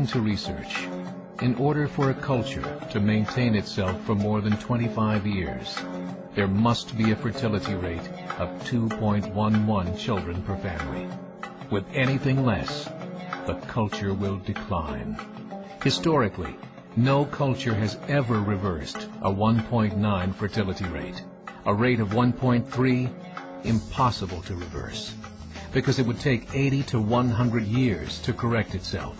According to research, in order for a culture to maintain itself for more than 25 years, there must be a fertility rate of 2.11 children per family. With anything less, the culture will decline. Historically, no culture has ever reversed a 1.9 fertility rate. A rate of 1.3, impossible to reverse, because it would take 80 to 100 years to correct itself,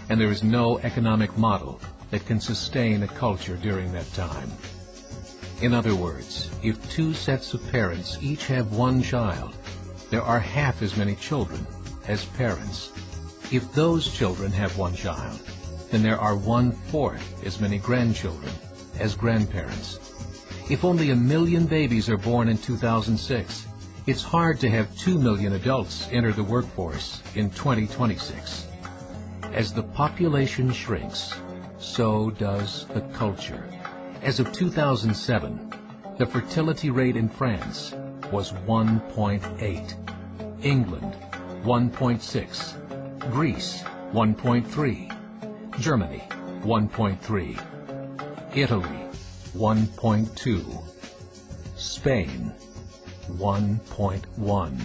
and there is no economic model that can sustain a culture during that time. In other words, if two sets of parents each have one child, there are half as many children as parents. If those children have one child, then there are 1/4 as many grandchildren as grandparents. If only 1 million babies are born in 2006, it's hard to have 2 million adults enter the workforce in 2026. As the population shrinks, so does the culture. As of 2007, the fertility rate in France was 1.8, England 1.6, Greece 1.3, Germany 1.3, Italy 1.2, Spain 1.1.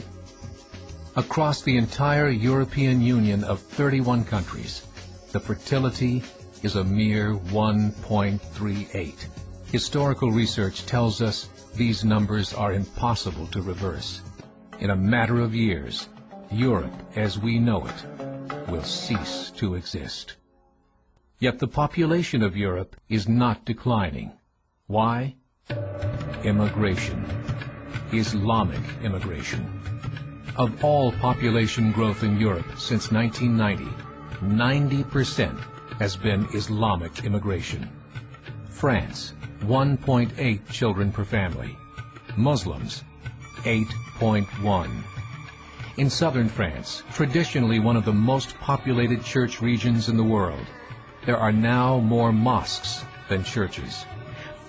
Across the entire European Union of 31 countries, the fertility is a mere 1.38. Historical research tells us these numbers are impossible to reverse. In a matter of years, Europe as we know it will cease to exist. Yet the population of Europe is not declining. Why? Immigration. Islamic immigration. Of all population growth in Europe since 1990, 90% has been Islamic immigration. France, 1.8 children per family. Muslims, 8.1. In southern France, traditionally one of the most populated church regions in the world, there are now more mosques than churches.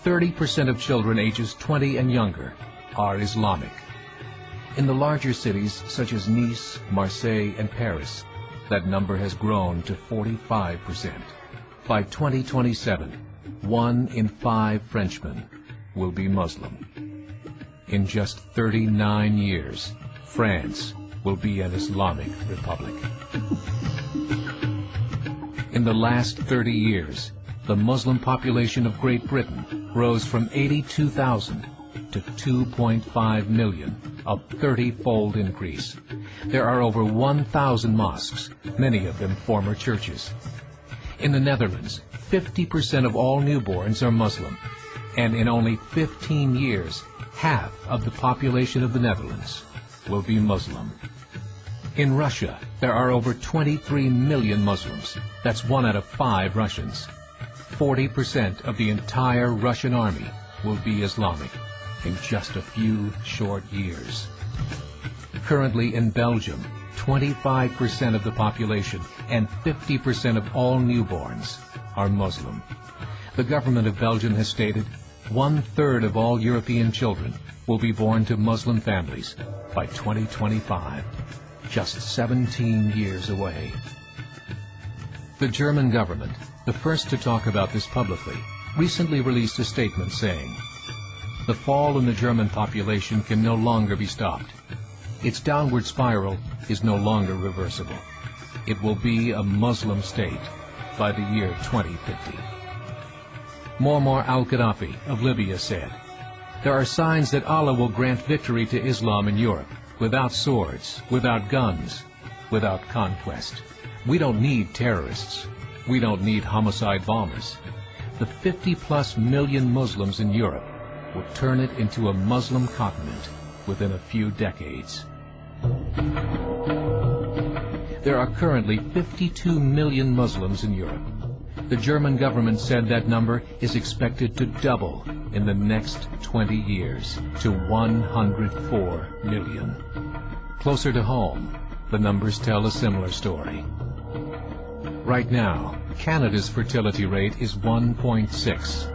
30% of children ages 20 and younger are Islamic. In the larger cities such as Nice, Marseille, and Paris, that number has grown to 45%. By 2027, 1 in 5 Frenchmen will be Muslim. In just 39 years, France will be an Islamic republic. In the last 30 years, the Muslim population of Great Britain rose from 82,000 to 2.5 million, a 30-fold increase. There are over 1,000 mosques, many of them former churches. In the Netherlands, 50% of all newborns are Muslim, and in only 15 years, half of the population of the Netherlands will be Muslim. In Russia, there are over 23 million Muslims. That's 1 out of 5 Russians. 40% of the entire Russian army will be Islamic in just a few short years. Currently in Belgium, 25% of the population and 50% of all newborns are Muslim. The government of Belgium has stated 1/3 of all European children will be born to Muslim families by 2025, just 17 years away. The German government, the first to talk about this publicly, recently released a statement saying, "The fall in the German population can no longer be stopped. Its downward spiral is no longer reversible. It will be a Muslim state by the year 2050. Muammar al-Gaddafi of Libya said, "There are signs that Allah will grant victory to Islam in Europe, without swords, without guns, without conquest. We don't need terrorists. We don't need homicide bombers. The 50+ million Muslims in Europe will turn it into a Muslim continent within a few decades." There are currently 52 million Muslims in Europe. The German government said that number is expected to double in the next 20 years to 104 million. Closer to home, the numbers tell a similar story. Right now, Canada's fertility rate is 1.6,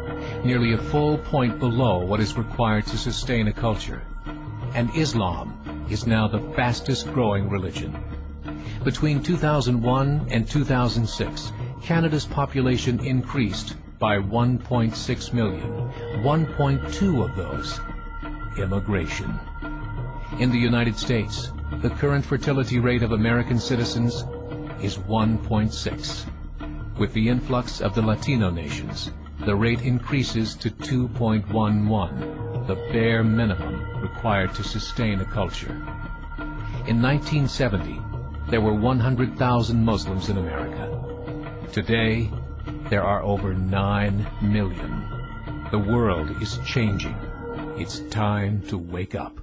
nearly a full point below what is required to sustain a culture. And Islam is now the fastest growing religion. Between 2001 and 2006, Canada's population increased by 1.6 million, 1.2 of those immigration. In the United States, the current fertility rate of American citizens is 1.6. With the influx of the Latino nations, the rate increases to 2.11, the bare minimum required to sustain a culture. In 1970, there were 100,000 Muslims in America. Today, there are over 9 million. The world is changing. It's time to wake up.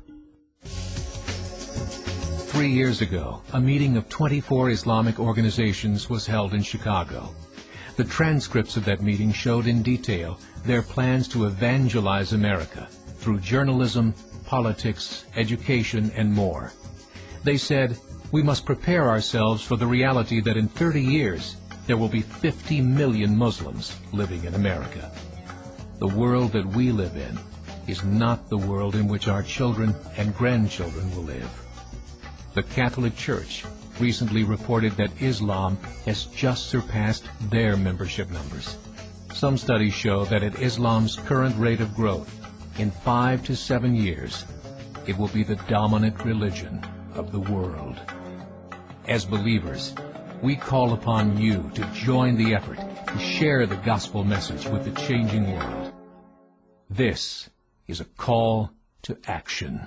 3 years ago, a meeting of 24 Islamic organizations was held in Chicago. The transcripts of that meeting showed in detail their plans to evangelize America through journalism, politics, education, and more. They said, we must prepare ourselves for the reality that in 30 years, there will be 50 million Muslims living in America. The world that we live in is not the world in which our children and grandchildren will live. The Catholic Church recently reported that Islam has just surpassed their membership numbers. Some studies show that at Islam's current rate of growth, in 5 to 7 years, it will be the dominant religion of the world. As believers, we call upon you to join the effort to share the gospel message with the changing world. This is a call to action.